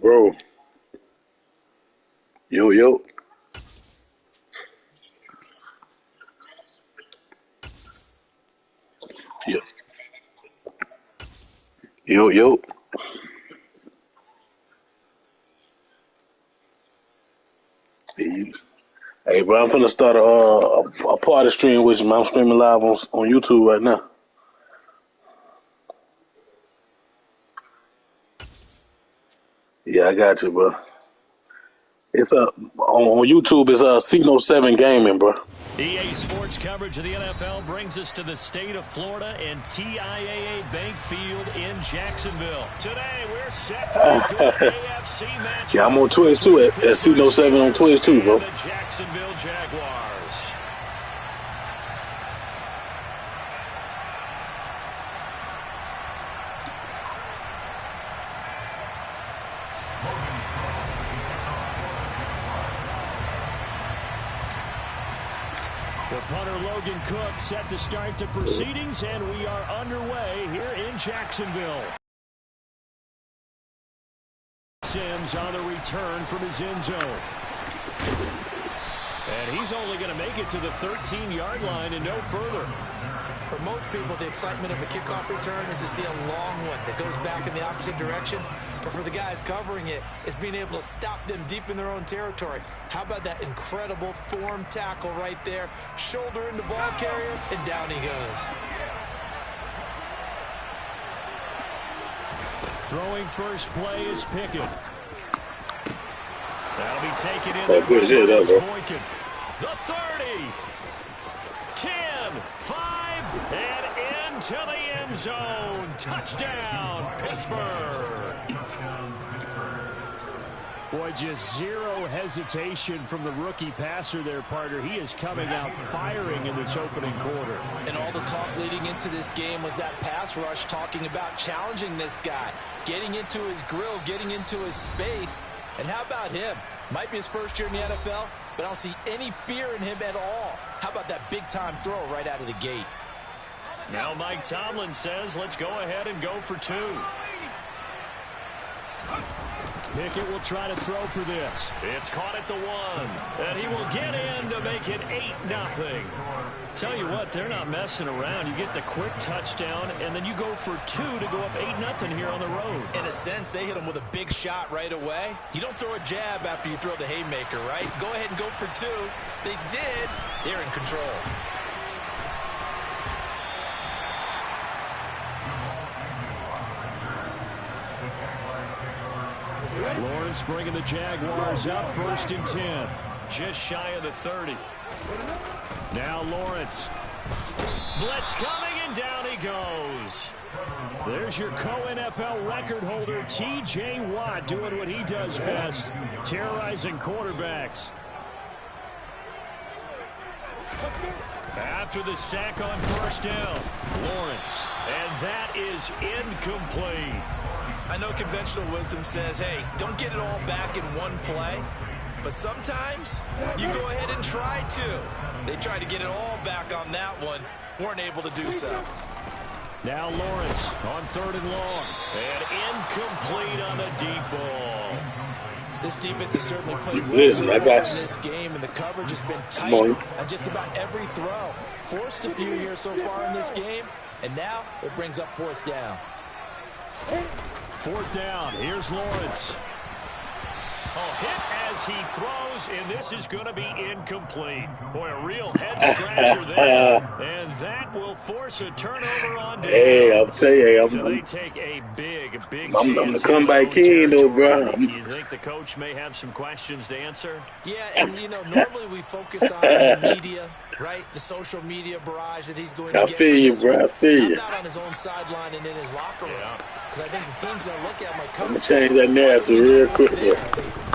Bro. Yo, yo. Yo, yo, yo. Hey, hey, bro, I'm finna start a party stream with you, man. I'm streaming live on YouTube right now. Yeah, I got you, bro. It's on YouTube. It's C07 Gaming, bro. EA Sports coverage of the NFL brings us to the state of Florida and TIAA Bank Field in Jacksonville. Today, we're set for a good AFC matchup. Yeah, I'm on Twitch too at C07 on Twitch too, bro. The Jacksonville Jaguars. The punter Logan Cook set to start the proceedings, and we are underway here in Jacksonville. Sims on the return from his end zone. And he's only going to make it to the 13-yard line and no further. For most people, the excitement of the kickoff return is to see a long one that goes back in the opposite direction. But for the guys covering it, it's being able to stop them deep in their own territory. How about that incredible form tackle right there? Shoulder into ball carrier, and down he goes. Throwing first play is Pickett. That'll be taken in there by Boykin. The 30, 10, 5, and into the end zone. Touchdown, Pittsburgh. Boy, just zero hesitation from the rookie passer there, partner. He is coming out firing in this opening quarter. And all the talk leading into this game was that pass rush talking about challenging this guy, getting into his grill, getting into his space. And how about him? Might be his first year in the NFL, but I don't see any fear in him at all. How about that big-time throw right out of the gate? Now Mike Tomlin says, let's go ahead and go for two. Pickett will try to throw for this. It's caught at the 1, and he will get in to make it 8-0. Tell you what, they're not messing around. You get the quick touchdown, and then you go for 2 to go up 8-0 here on the road. In a sense, they hit him with a big shot right away. You don't throw a jab after you throw the haymaker, right? Go ahead and go for 2. They did. They're in control. Lawrence bringing the Jaguars up 1st and 10. Just shy of the 30. Now Lawrence. Blitz coming, and down he goes. There's your co-NFL record holder, T.J. Watt, doing what he does best, terrorizing quarterbacks. After the sack on 1st down, Lawrence. And that is incomplete. I know conventional wisdom says, hey, don't get it all back in one play. But sometimes you go ahead and try to. They tried to get it all back on that one. Weren't able to do so. Now Lawrence on 3rd and long. And incomplete on the deep ball. This defense has certainly played well in this game, and the coverage has been tight on just about every throw. Forced a few here so far in this game, and now it brings up 4th down. 4th down. Here's Lawrence. A hit as he throws, and this is going to be incomplete. Boy, a real head-scratcher there. And that will force a turnover on down. Hey, I'll tell you, so they take a big I'm the comeback king, though, bro. You think the coach may have some questions to answer? Yeah, and, normally we focus on the media, right? The social media barrage that he's going to get. I feel you, bro. I feel you. Not on his own sideline and in his locker room. Because I think the team's going to look at my coach. I'm going to change that narrative real quick.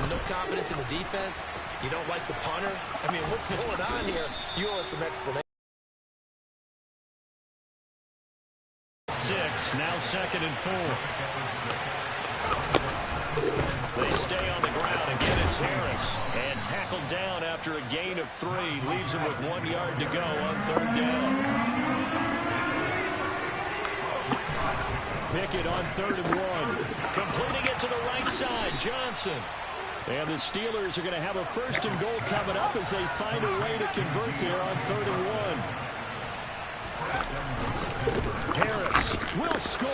No confidence in the defense. You don't like the punter. I mean, what's going on here? You owe us some explanation. 6, now 2nd and 4. They stay on the ground. Again, it's Harris. And tackled down after a gain of 3. Leaves him with 1 yard to go on 3rd down. Pickett on 3rd and 1. Completing it to the right side, Johnson. And the Steelers are going to have a 1st and goal coming up as they find a way to convert there on 3rd and 1. Harris will score.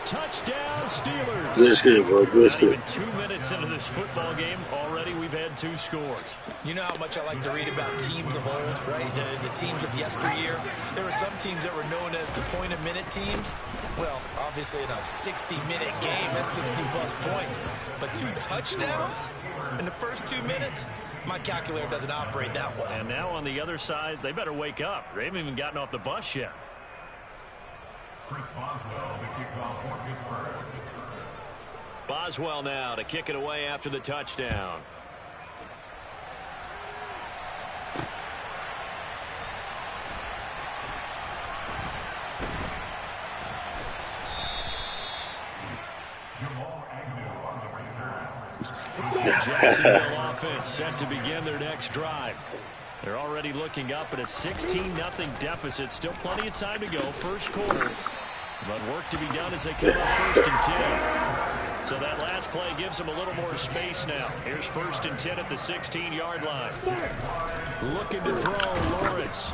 Touchdown, Steelers. Good shit, bro. Good shit. Not even 2 minutes into this football game, already we've had 2 scores. You know how much I like to read about teams of old, right? The teams of yesteryear. There were some teams that were known as the point-a-minute teams. Well, obviously in a 60-minute game, that's 60-plus points. But 2 touchdowns in the first 2 minutes? My calculator doesn't operate that well. And now on the other side, they better wake up. They haven't even gotten off the bus yet. Chris Boswell, the kickoff for Pittsburgh. Boswell now to kick it away after the touchdown. Jacksonville offense set to begin their next drive. They're already looking up at a 16-0 deficit. Still plenty of time to go. First quarter. But work to be done as they come up 1st and 10. So that last play gives them a little more space now. Here's 1st and 10 at the 16-yard line. Looking to throw, Lawrence.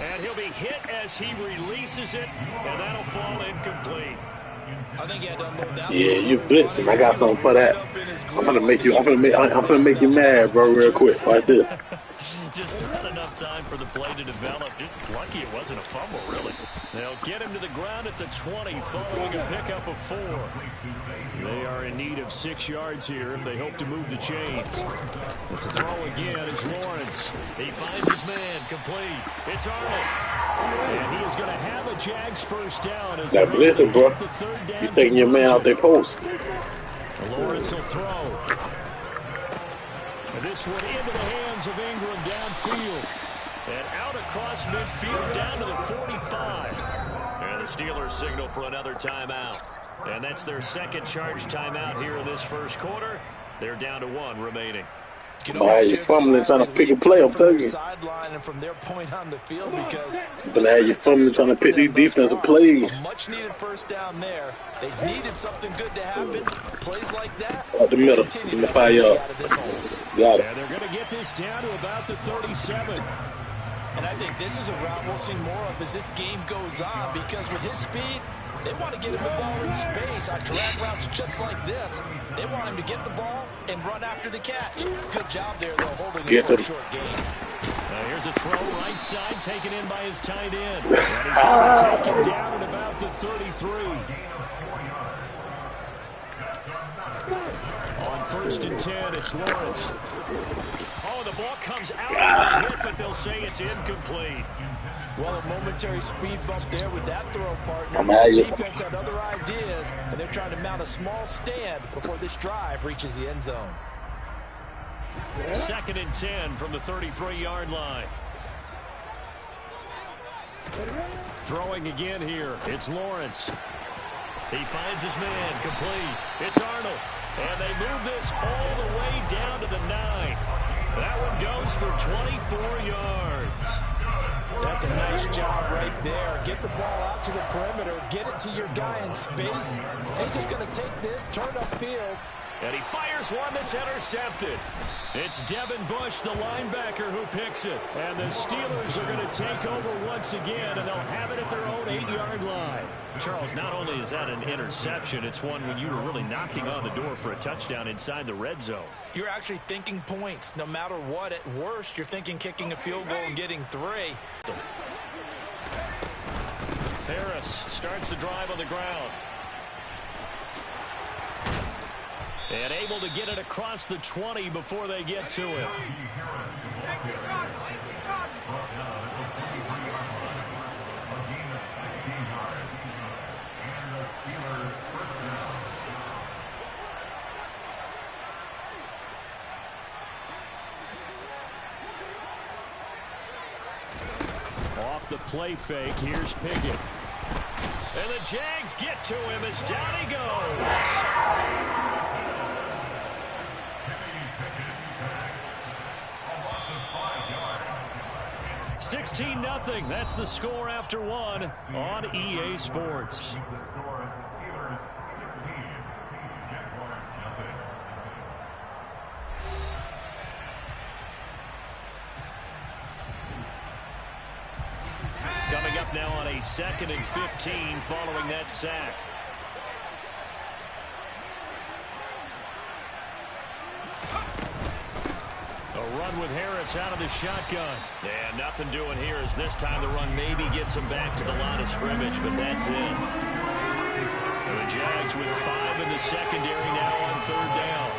And he'll be hit as he releases it, and that'll fall incomplete. I think he had to unload that. Yeah, you blitzing. I got something for that. I'm gonna make you mad, bro, real quick, right there. Just not enough time for the play to develop. Just lucky it wasn't a fumble, really. They'll get him to the ground at the 20 following a pickup of 4. They are in need of 6 yards here if they hope to move the chains. But to throw again is Lawrence. He finds his man complete. It's Arnold. And he is going to have a Jags first down. As that blitzing, bro. You're taking your man out their post. Lawrence will throw. And this one into the hands of Ingram downfield. And out across midfield down to the 45. And the Steelers signal for another timeout. And that's their second charge timeout here in this first quarter. They're down to 1 remaining. You're fumbling trying to pick a play, I'm telling you. Sideline and from their point on the field because But now you're fumbling trying to pick these defensive plays. much needed first down there. They needed something good to happen. Plays like that. Up the middle, in the 5 yard. Got it. And they're going to get this down to about the 37. And I think this is a route we'll see more of as this game goes on because with his speed, they want to get him the ball in space on drag routes just like this. They want him to get the ball and run after the catch. Good job there, though, holding it for a short game. Now here's a throw right side taken in by his tight end. And he's going to take it down at about the 33. On 1st and 10, it's Lawrence. Oh, the ball comes out of the hit, but they'll say it's incomplete. Well, a momentary speed bump there with that throw partner. The defense had other ideas, and they're trying to mount a small stand before this drive reaches the end zone. 2nd and 10 from the 33-yard line. Throwing again here. It's Lawrence. He finds his man complete. It's Arnold. And they move this all the way down to the 9. That one goes for 24 yards. That's a nice job right there. Get the ball out to the perimeter. Get it to your guy in space. He's just going to take this, turn upfield. And he fires one that's intercepted. It's Devin Bush, the linebacker, who picks it. And the Steelers are going to take over once again, and they'll have it at their own 8-yard line. Charles, not only is that an interception, it's one when you were really knocking on the door for a touchdown inside the red zone. You're actually thinking points. No matter what, at worst, you're thinking kicking a field goal and getting 3. Harris starts the drive on the ground. And able to get it across the 20 before they get to it. Off the play fake, here's Pickett. And the Jags get to him as down he goes. 16-0. That's the score after 1 on EA Sports. 16. Jaguars nothing. Coming up now on a 2nd and 15 following that sack. A run with Harris out of the shotgun. Yeah, nothing doing here as this time the run maybe gets him back to the line of scrimmage, but that's it. The Jags with 5 in the secondary now on 3rd down.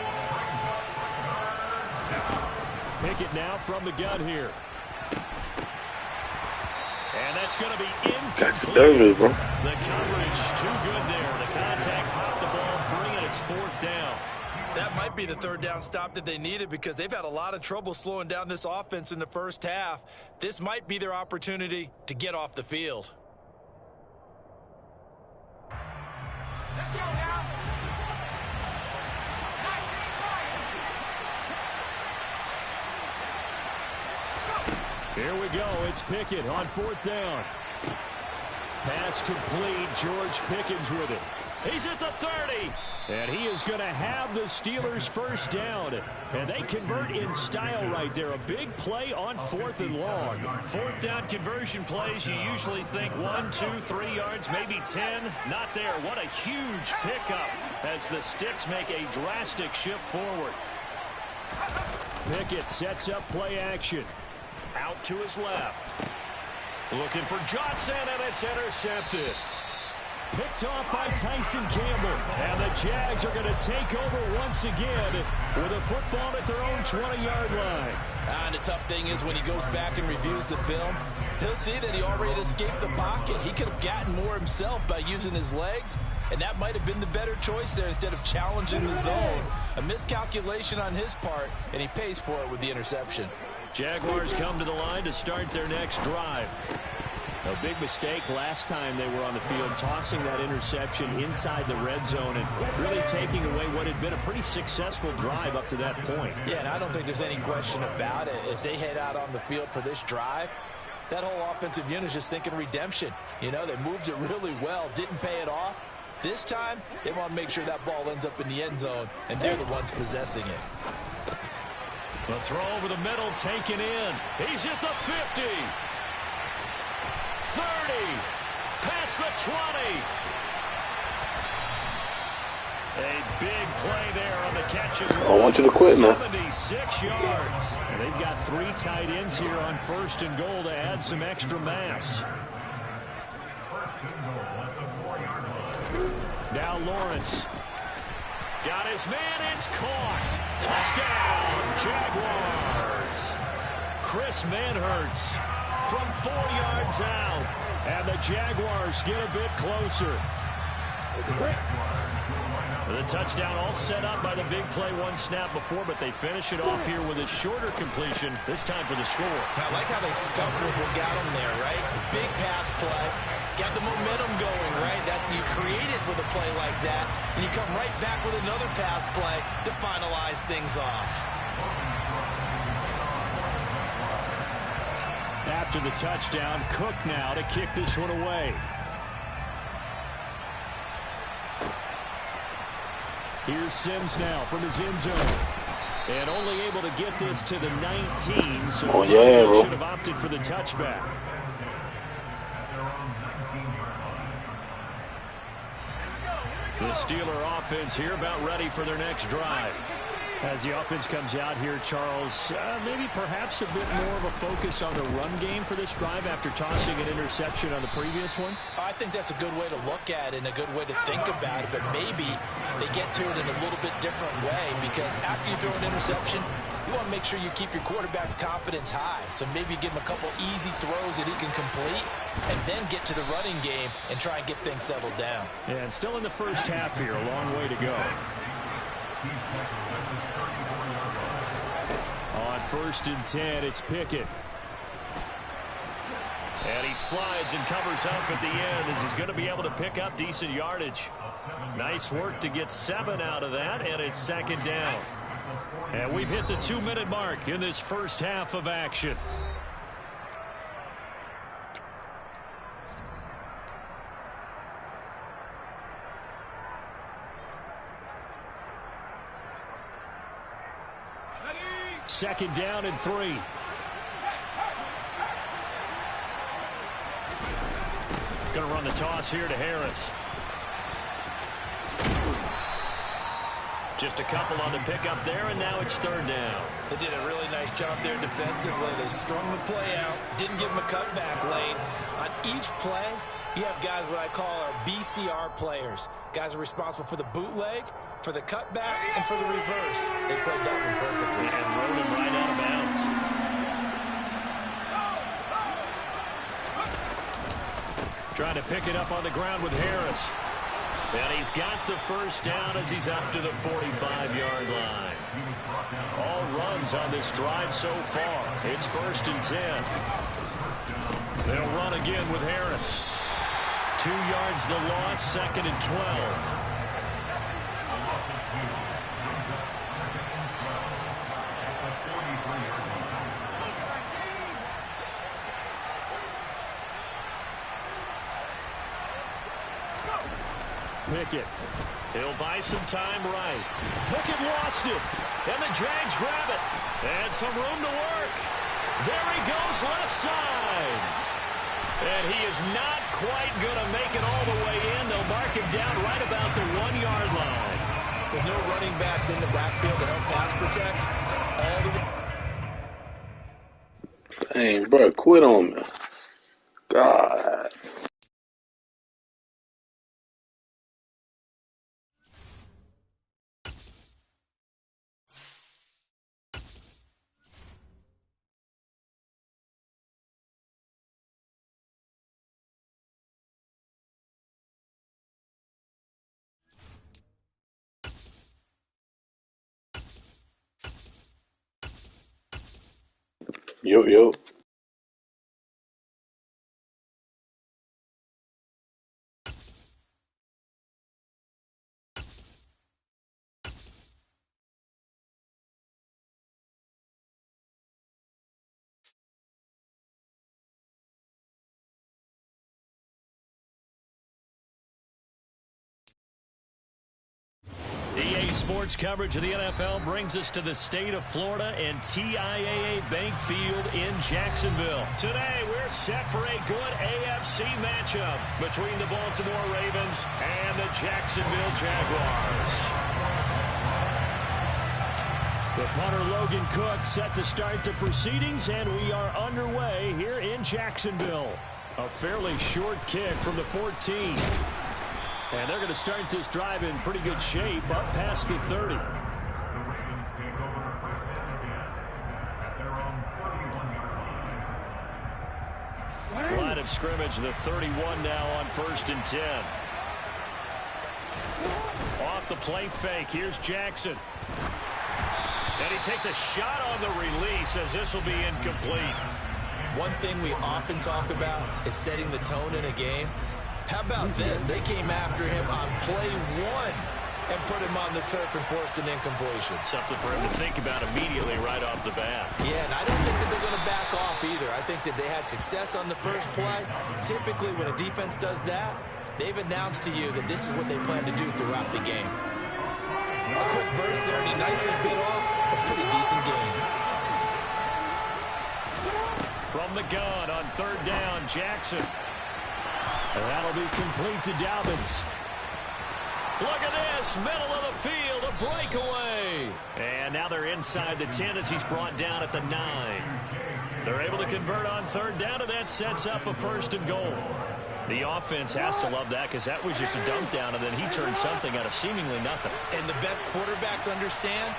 Pickett now from the gun here. And that's going to be incomplete. Bro. The coverage too good there. The contact popped the ball free, and it's 4th down. That might be the 3rd down stop that they needed because they've had a lot of trouble slowing down this offense in the first half. This might be their opportunity to get off the field. Let's go now. Here we go. It's Pickett on 4th down. Pass complete. George Pickens with it. He's at the 30. And he is going to have the Steelers' first down. And they convert in style right there. A big play on 4th and long. 4th down conversion plays, you usually think 1, 2, 3 yards, maybe 10. Not there. What a huge pickup as the Sticks make a drastic shift forward. Pickett sets up play action. Out to his left. Looking for Johnson, and it's intercepted. Picked off by Tyson Campbell. And the Jags are going to take over once again with a football at their own 20-yard line. And the tough thing is when he goes back and reviews the film, he'll see that he already escaped the pocket. He could have gotten more himself by using his legs, and that might have been the better choice there instead of challenging the zone. A miscalculation on his part, and he pays for it with the interception. Jaguars come to the line to start their next drive. A big mistake last time they were on the field, tossing that interception inside the red zone and really taking away what had been a pretty successful drive up to that point. Yeah, and I don't think there's any question about it. As they head out on the field for this drive, that whole offensive unit is just thinking redemption. You know, they moved it really well, didn't pay it off. This time, they want to make sure that ball ends up in the end zone, and they're the ones possessing it. The throw over the middle taken in. He's at the 50. 30. Past the 20. A big play there on the catch. I want you to quit now. 76 yards. And they've got 3 tight ends here on 1st and goal to add some extra mass. Now Lawrence. Got his man, it's caught. Touchdown, Jaguars. Chris Manhertz from 4 yards out. And the Jaguars get a bit closer. The touchdown all set up by the big play 1 snap before, but they finish it off here with a shorter completion, this time for the score. I like how they stuck with what got them there, right? The big pass play. Got the momentum going, right? That's you create it with a play like that, and you come right back with another pass play to finalize things off. After the touchdown, Cook now to kick this one away. Here's Sims now from his end zone. And only able to get this to the 19, so bro. should have opted for the touchback. The Steeler offense here about ready for their next drive. As the offense comes out here, Charles, maybe perhaps a bit more of a focus on the run game for this drive after tossing an interception on the previous one? I think that's a good way to look at it and a good way to think about it, but maybe they get to it in a little bit different way because after you throw an interception, you want to make sure you keep your quarterback's confidence high. So maybe give him a couple easy throws that he can complete and then get to the running game and try and get things settled down. Yeah, and still in the first half here, a long way to go. On 1st and 10, it's Pickett. And he slides and covers up at the end as he's going to be able to pick up decent yardage. Nice work to get 7 out of that, and it's 2nd down. And we've hit the 2-minute mark in this first half of action. 2nd down and 3. Going to run the toss here to Harris. Just a couple on the pickup there, and now it's 3rd down. They did a really nice job there defensively. They strung the play out, didn't give him a cutback lane. On each play, you have guys what I call our BCR players. Guys are responsible for the bootleg, for the cutback, and for the reverse. They played that one perfectly. And rode him right out of bounds. Trying to pick it up on the ground with Harris. And he's got the 1st down as he's up to the 45-yard line. All runs on this drive so far. It's 1st and 10. They'll run again with Harris. 2 yards the loss, 2nd and 12. Pickett. He'll buy some time right. Pickett lost it. And the Jags grab it. And some room to work. There he goes left side. And he is not quite going to make it all the way in. They'll mark him down right about the 1-yard line. With no running backs in the backfield to help pass protect. Dang, bro, quit on me. God. Yo. EA Sports coverage of the NFL brings us to the state of Florida and TIAA Bank Field in Jacksonville. Today, we're set for a good AFC matchup between the Baltimore Ravens and the Jacksonville Jaguars. The punter Logan Cook set to start the proceedings, and we are underway here in Jacksonville. A fairly short kick from the 14. And they're going to start this drive in pretty good shape up past the 30. The Ravens take over 1st and 10 at their own 41-yard line. Line of scrimmage, the 31 now on 1st and 10. Off the play fake, here's Jackson. And he takes a shot on the release as this will be incomplete. One thing we often talk about is setting the tone in a game. How about this? They came after him on play 1 and put him on the turf and forced an incompletion. Something for him to think about immediately right off the bat. Yeah, and I don't think that they're going to back off either. I think that they had success on the first play. Typically, when a defense does that, they've announced to you that this is what they plan to do throughout the game. A quick burst there, and he nicely bit off a pretty decent gain. From the gun on 3rd down, Jackson. And that'll be complete to Dobbins. Look at this, middle of the field, a breakaway. And now they're inside the 10 as he's brought down at the 9. They're able to convert on 3rd down, and that sets up a 1st and goal. The offense has to love that because that was just a dump down, and then he turned something out of seemingly nothing. And the best quarterbacks understand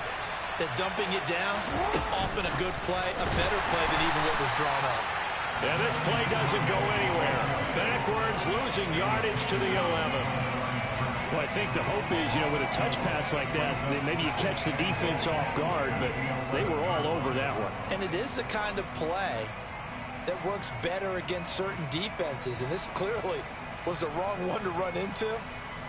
that dumping it down is often a good play, a better play than even what was drawn up. And this play doesn't go anywhere. Backwards, losing yardage to the 11. Well, I think the hope is, with a touch pass like that, maybe you catch the defense off guard, but they were all over that one. And it is the kind of play that works better against certain defenses, and this clearly was the wrong one to run into.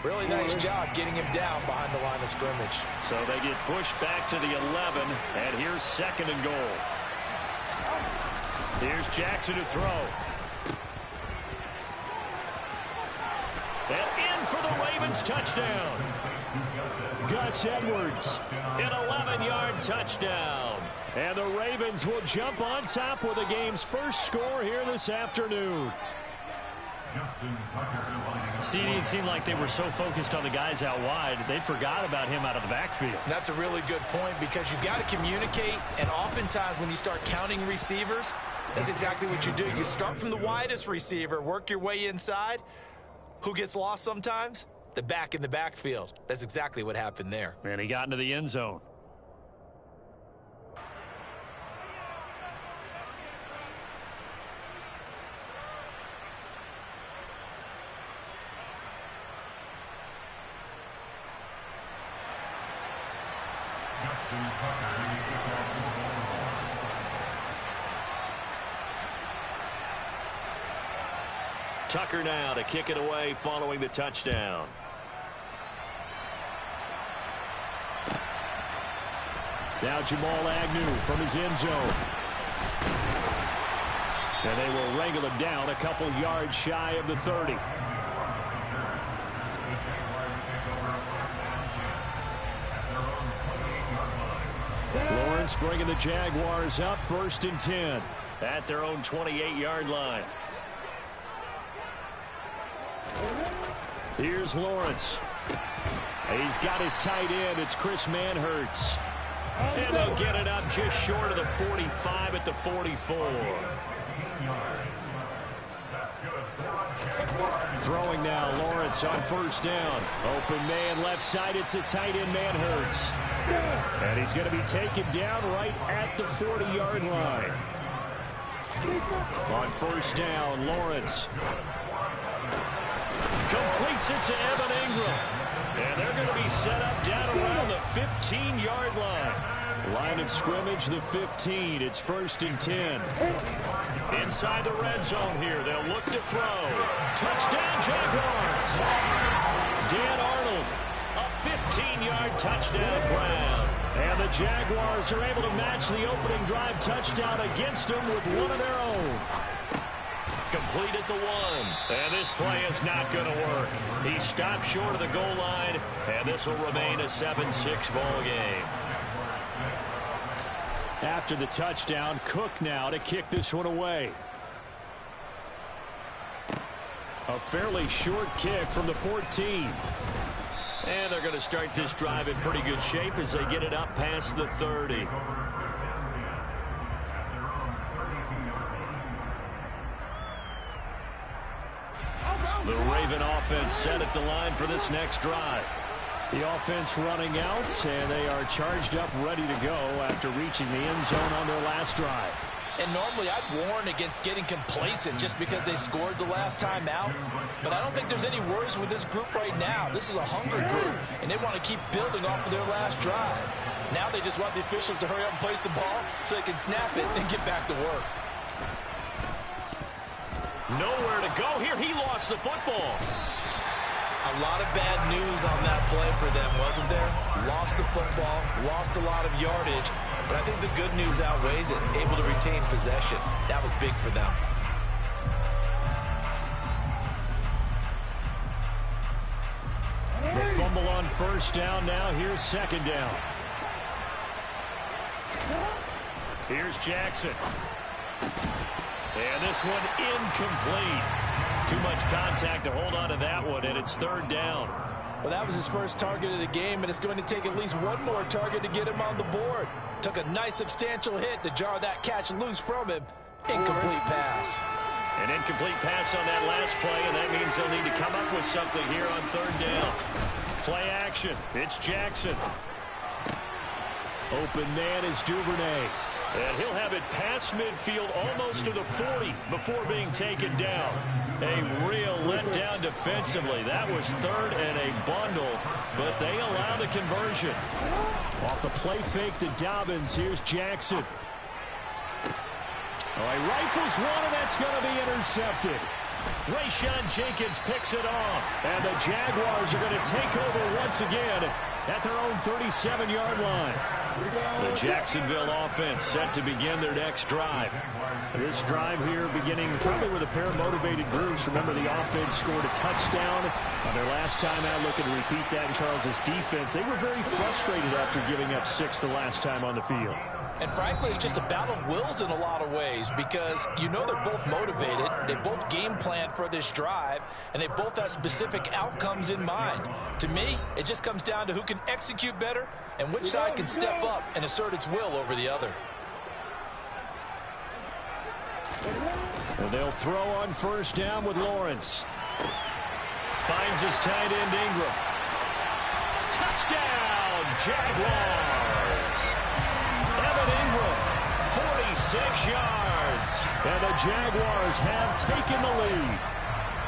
Really nice job getting him down behind the line of scrimmage. So they get pushed back to the 11, and here's 2nd and goal. Here's Jackson to throw. And in for the Ravens touchdown. Gus Edwards, an 11-yard touchdown. And the Ravens will jump on top with the game's first score here this afternoon. CD, it seemed like they were so focused on the guys out wide, they forgot about him out of the backfield. That's a really good point because you've got to communicate, and oftentimes when you start counting receivers, that's exactly what you do. You start from the widest receiver, work your way inside. Who gets lost sometimes? The back in the backfield. That's exactly what happened there. And he got into the end zone. Tucker now to kick it away following the touchdown. Now Jamal Agnew from his end zone. And they will wrangle him down a couple yards shy of the 30. Lawrence bringing the Jaguars up 1st and 10 at their own 28-yard line. Here's Lawrence. He's got his tight end. It's Chris Manhertz. And they'll get it up just short of the 45 at the 44. Throwing now, Lawrence on 1st down. Open man left side. It's a tight end, Manhertz. And he's going to be taken down right at the 40-yard line. On 1st down, Lawrence completes it to Evan Ingram. And they're going to be set up down around the 15-yard line. Line of scrimmage, the 15. It's 1st and 10. Inside the red zone here. They'll look to throw. Touchdown, Jaguars. Dan Arnold, a 15-yard touchdown grab. And the Jaguars are able to match the opening drive touchdown against them with one of their own. Complete at the 1. And this play is not going to work. He stopped short of the goal line, and this will remain a 7-6 ball game. After the touchdown, Cook now to kick this one away. A fairly short kick from the 14. And they're going to start this drive in pretty good shape as they get it up past the 30. The Raven offense set at the line for this next drive. The offense running out, and they are charged up, ready to go after reaching the end zone on their last drive. And normally I'd warn against getting complacent just because they scored the last time out. But I don't think there's any worries with this group right now. This is a hungry group, and they want to keep building off of their last drive. Now they just want the officials to hurry up and place the ball so they can snap it and get back to work. Nowhere to go here. He lost the football. A lot of bad news on that play for them, wasn't there? Lost the football, lost a lot of yardage, but I think the good news outweighs it. Able to retain possession. That was big for them. The fumble on 1st down now. Here's 2nd down. Here's Jackson. And this one incomplete. Too much contact to hold on to that one, and it's 3rd down. Well, that was his first target of the game, and it's going to take at least one more target to get him on the board. Took a nice substantial hit to jar that catch loose from him. Incomplete pass. An incomplete pass on that last play, and that means they'll need to come up with something here on 3rd down. Play action. It's Jackson. Open man is Duvernay. And he'll have it past midfield almost to the 40 before being taken down. A real letdown defensively. That was 3rd and a bundle, but they allow the conversion. Off the play fake to Dobbins, here's Jackson. Oh, he rifles one, and that's going to be intercepted. Rayshawn Jenkins picks it off, and the Jaguars are going to take over once again at their own 37-yard line. The Jacksonville offense set to begin their next drive. This drive here beginning probably with a pair of motivated groups. Remember, the offense scored a touchdown on their last time out. Looking to repeat that in Charles's defense. They were very frustrated after giving up 6 the last time on the field. And frankly, it's just a battle of wills in a lot of ways because you know they're both motivated, they both game plan for this drive, and they both have specific outcomes in mind. To me, it just comes down to who can execute better and which side can step up and assert its will over the other. And they'll throw on first down with Lawrence. Finds his tight end Ingram. Touchdown, Jaguars! Evan Ingram, 46 yards. And the Jaguars have taken the lead.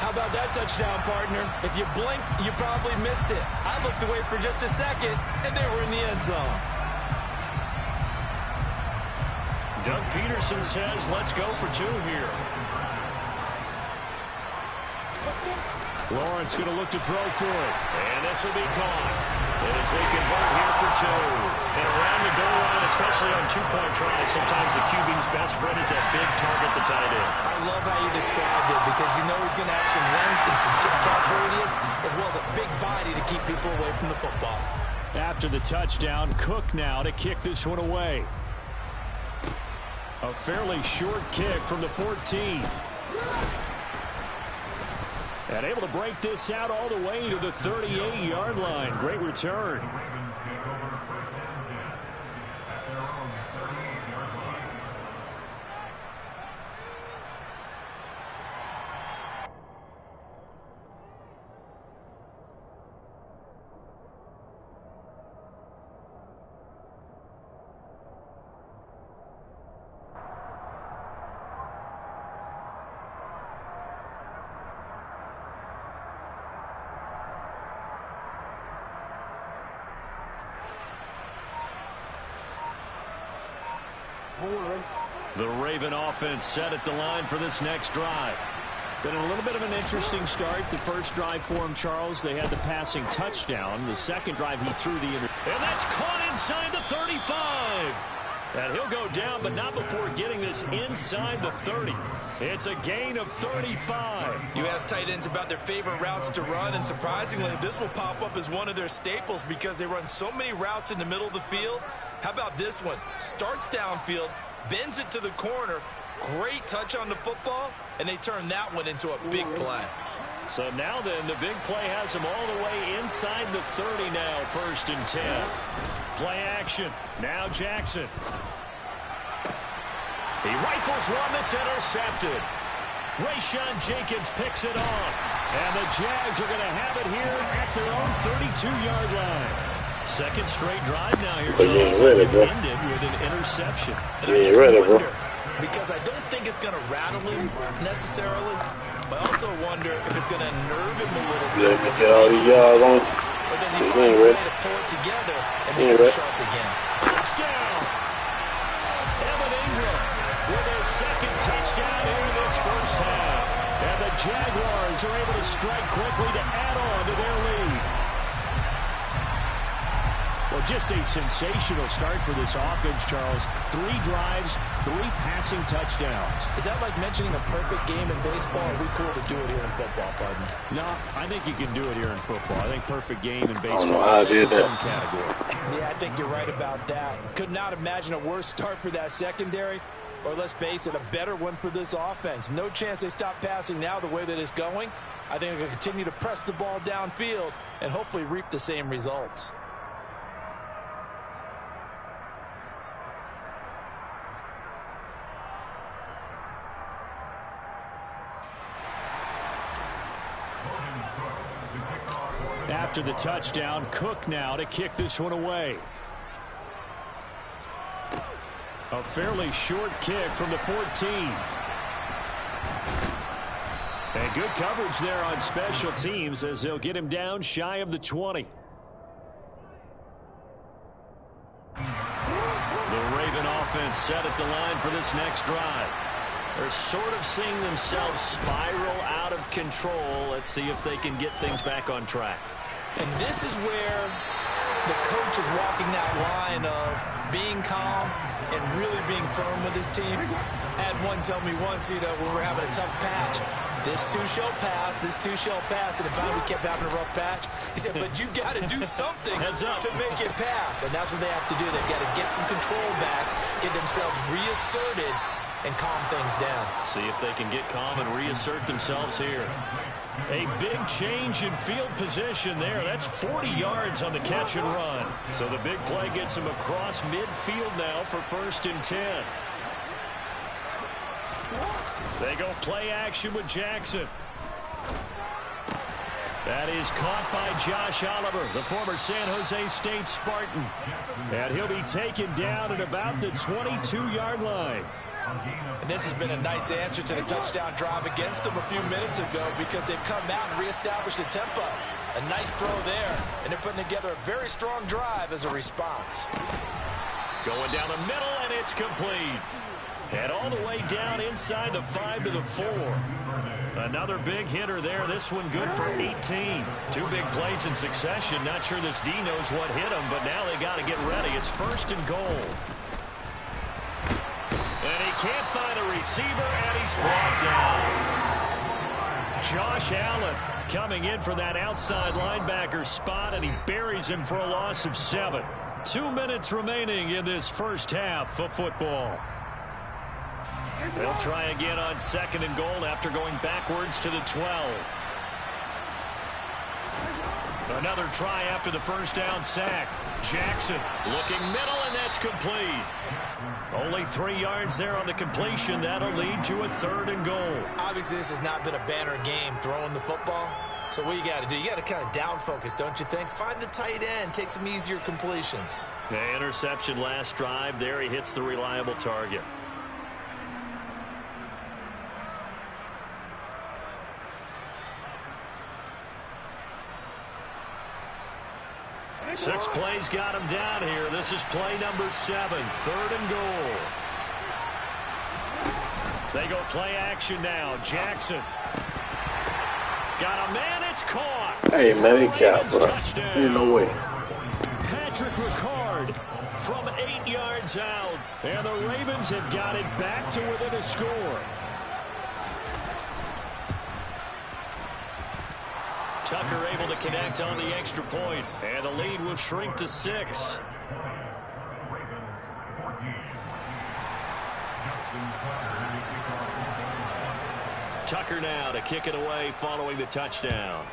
How about that touchdown, partner? If you blinked, you probably missed it. I looked away for just a second, and they were in the end zone. Doug Peterson says, let's go for 2 here. Lawrence going to look to throw for it. And this will be caught. As they convert here for 2. And around the goal line, especially on 2-point tries, sometimes the QB's best friend is that big target, the tight end. I love how you described it because you know he's going to have some length and some catch radius as well as a big body to keep people away from the football. After the touchdown, Cook now to kick this one away. A fairly short kick from the 14. And able to break this out all the way to the 38-yard line. Great return. The Ravens take over first and 10 at their own 38-yard line. The Raven offense set at the line for this next drive. Been a little bit of an interesting start. The first drive for him, Charles, they had the passing touchdown. The second drive, he threw the and that's caught inside the 35. And he'll go down, but not before getting this inside the 30. It's a gain of 35. You ask tight ends about their favorite routes to run, and surprisingly, this will pop up as one of their staples because they run so many routes in the middle of the field. How about this one? Starts downfield, bends it to the corner, great touch on the football, and they turn that one into a big play. So now then, the big play has him all the way inside the 30 now, first and 10. Play action. Now Jackson. He rifles one that's intercepted. Rayshawn Jenkins picks it off. And the Jags are going to have it here at their own 32-yard line. Second straight drive now here, Charles. Ended with an interception. And I just wonder, because I don't think it's going to rattle him necessarily, but I also wonder if it's going to nerve him a little bit. Let me get all these yards on. Or does he find a way to pull it together and make it sharp again? Touchdown! Evan Ingram with his second touchdown here in this first half. And the Jaguars are able to strike quickly to add on to their lead. Well, just a sensational start for this offense, Charles. 3 drives, 3 passing touchdowns. Is that like mentioning a perfect game in baseball? Or are we cool to do it here in football, pardon? No, I think you can do it here in football. I think perfect game in baseball. I don't know how I did that's its own that. category. Yeah, I think you're right about that. Could not imagine a worse start for that secondary, or let's face it, a better one for this offense. No chance they stop passing now the way that it's going. I think they're going to continue to press the ball downfield and hopefully reap the same results. After the touchdown, Cook now to kick this one away. A fairly short kick from the 14. And good coverage there on special teams as they'll get him down shy of the 20. The Raven offense set at the line for this next drive. They're sort of seeing themselves spiral out of control. Let's see if they can get things back on track. And this is where the coach is walking that line of being calm and really being firm with his team. I had one tell me once, when we're having a tough patch, This too shall pass. This too shall pass. And finally kept having a rough patch. He said, but you got to do something to make it pass. And that's what they have to do. They've got to get some control back, get themselves reasserted, and calm things down. See if they can get calm and reassert themselves here. A big change in field position there. That's 40 yards on the catch and run. So the big play gets him across midfield now for 1st and 10. They go play action with Jackson. That is caught by Josh Oliver, the former San Jose State Spartan. And he'll be taken down at about the 22-yard line. And this has been a nice answer to the touchdown drive against them a few minutes ago because they've come out and reestablished the tempo. A nice throw there, and they're putting together a very strong drive as a response. Going down the middle, and it's complete. And all the way down inside the 5 to the 4. Another big hitter there. This one good for 18. 2 big plays in succession. Not sure this D knows what hit him, but now they got to get ready. It's 1st and goal. And he can't find a receiver, and he's brought down. Josh Allen coming in for that outside linebacker spot, and he buries him for a loss of 7. 2 minutes remaining in this first half of football. They'll try again on 2nd and goal after going backwards to the 12. Another try after the first down sack. Jackson looking middle, and that's complete. Only 3 yards there on the completion. That'll lead to a 3rd and goal. Obviously, this has not been a banner game throwing the football. So what you got to do, you got to kind of down focus, don't you think? Find the tight end, take some easier completions. The interception last drive. There he hits the reliable target. Six plays got him down here. This is play number 7, 3rd and goal. They go play action now. Jackson. Got a man, it's caught. Hey, man, they got, bro. Ain't no way. Patrick Ricard from 8 yards out. And the Ravens have got it back to within a score. Tucker able to connect on the extra point, and the lead will shrink to 6. Tucker now to kick it away following the touchdown.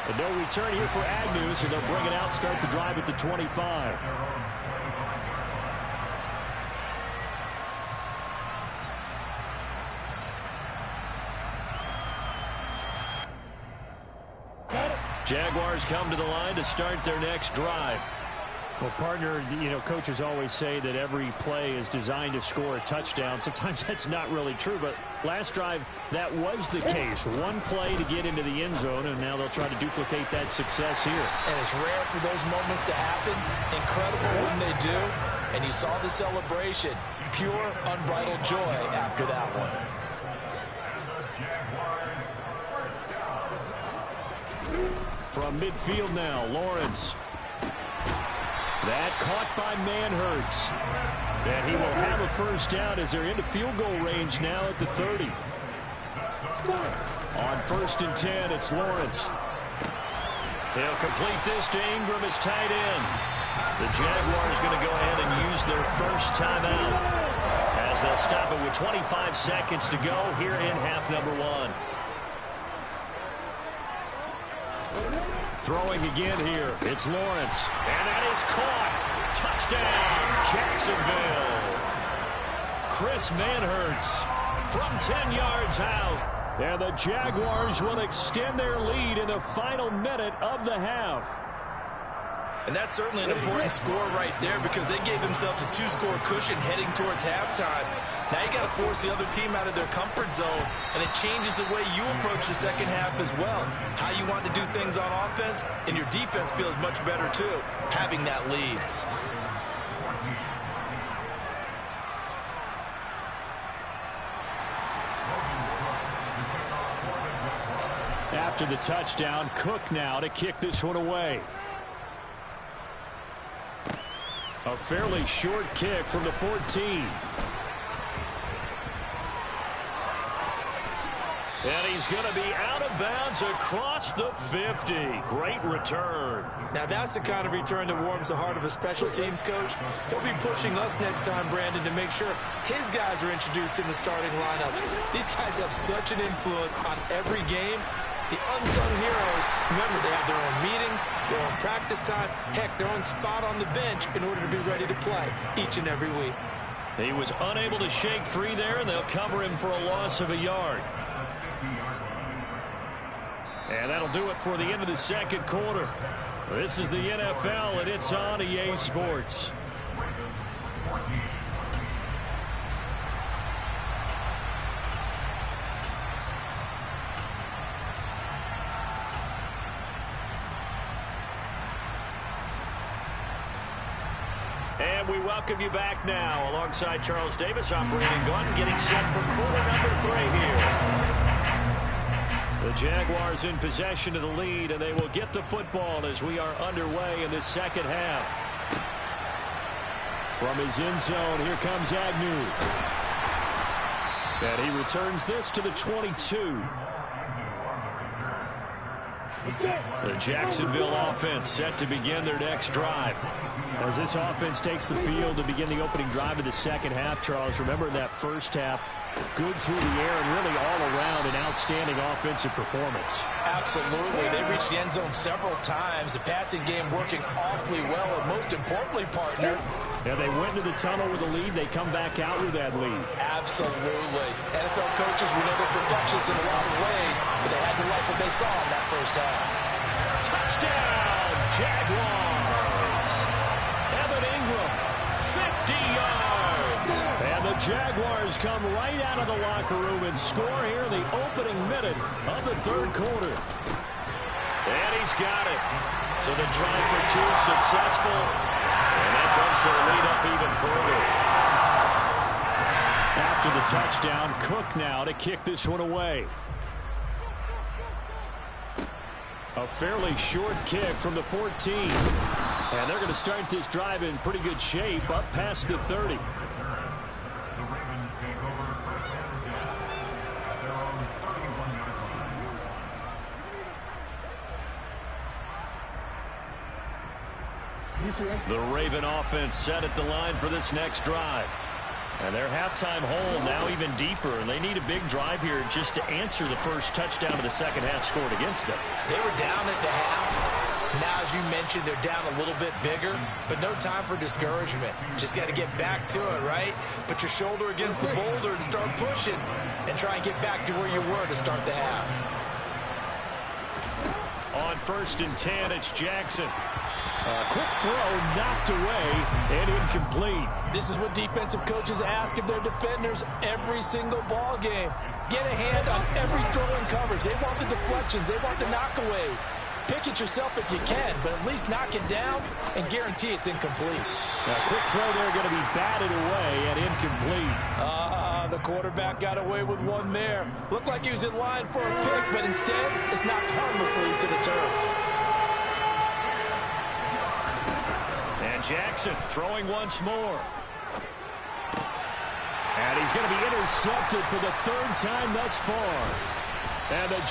And no return here for Agnew, so they'll bring it out, start the drive at the 25. Jaguars come to the line to start their next drive. Well, partner, coaches always say that every play is designed to score a touchdown. Sometimes that's not really true, but last drive, that was the case. One play to get into the end zone, and now they'll try to duplicate that success here. And it's rare for those moments to happen. Incredible when they do. And you saw the celebration. Pure, unbridled joy after that one. From midfield now, Lawrence. That caught by Manhertz. And he will have a first down as they're into field goal range now at the 30. On 1st and 10, it's Lawrence. He'll complete this to Ingram as tight end. The Jaguars going to go ahead and use their first timeout as they'll stop it with 25 seconds to go here in half number 1. Throwing again here, it's Lawrence. And that is caught. Touchdown, Jacksonville. Chris Manhertz from 10 yards out. And the Jaguars will extend their lead in the final minute of the half. And that's certainly an important score right there because they gave themselves a 2-score cushion heading towards halftime. Now you got to force the other team out of their comfort zone, and it changes the way you approach the second half as well. How you want to do things on offense, and your defense feels much better too, having that lead. After the touchdown, Cook now to kick this one away. A fairly short kick from the 14. And he's going to be out of bounds across the 50. Great return. Now that's the kind of return that warms the heart of a special teams coach. He'll be pushing us next time, Brandon, to make sure his guys are introduced in the starting lineups. These guys have such an influence on every game. The unsung heroes, remember, they have their own meetings, their own practice time, heck, their own spot on the bench in order to be ready to play each and every week. He was unable to shake free there, and they'll cover him for a loss of a yard. And that'll do it for the end of the second quarter. This is the NFL, and it's on EA Sports. And we welcome you back now. Alongside Charles Davis, I'm Brandon Gunn, getting set for quarter number 3 here. The Jaguars in possession of the lead, and they will get the football as we are underway in this second half. From his end zone, here comes Agnew. And he returns this to the 22. The Jacksonville offense set to begin their next drive. As this offense takes the field to begin the opening drive of the second half, Charles, remember in that first half, good through the air and really all around an outstanding offensive performance. Absolutely. They reached the end zone several times. The passing game working awfully well, and most importantly, partner. Yeah, they went into the tunnel with a lead. They come back out with that lead. Absolutely. NFL coaches, we know they're perfectionists in a lot of ways, but they had to like what they saw in that first half. Touchdown, Jaguars. Evan Ingram, 50 yards. And the Jaguars come right out of the locker room and score here in the opening minute of the third quarter. And he's got it. So the try for 2 successful. And that bumps their lead up even further. After the touchdown, Cook now to kick this one away. A fairly short kick from the 14. And they're going to start this drive in pretty good shape up past the 30. The Raven offense set at the line for this next drive. And their halftime hole now even deeper. And they need a big drive here just to answer the first touchdown of the second half scored against them. They were down at the half. Now, as you mentioned, they're down a little bit bigger, but no time for discouragement. Just got to get back to it, right? Put your shoulder against the boulder and start pushing and try and get back to where you were to start the half. On 1st and 10, it's Jackson. Quick throw knocked away and incomplete. This is what defensive coaches ask of their defenders every single ball game. Get a hand on every throw in coverage. They want the deflections. They want the knockaways. Pick it yourself if you can, but at least knock it down and guarantee it's incomplete. A quick throw there going to be batted away and incomplete. The quarterback got away with one there. Looked like he was in line for a pick, but instead it's knocked harmlessly to the turf. And Jackson throwing once more. And he's going to be intercepted for the 3rd time thus far. And the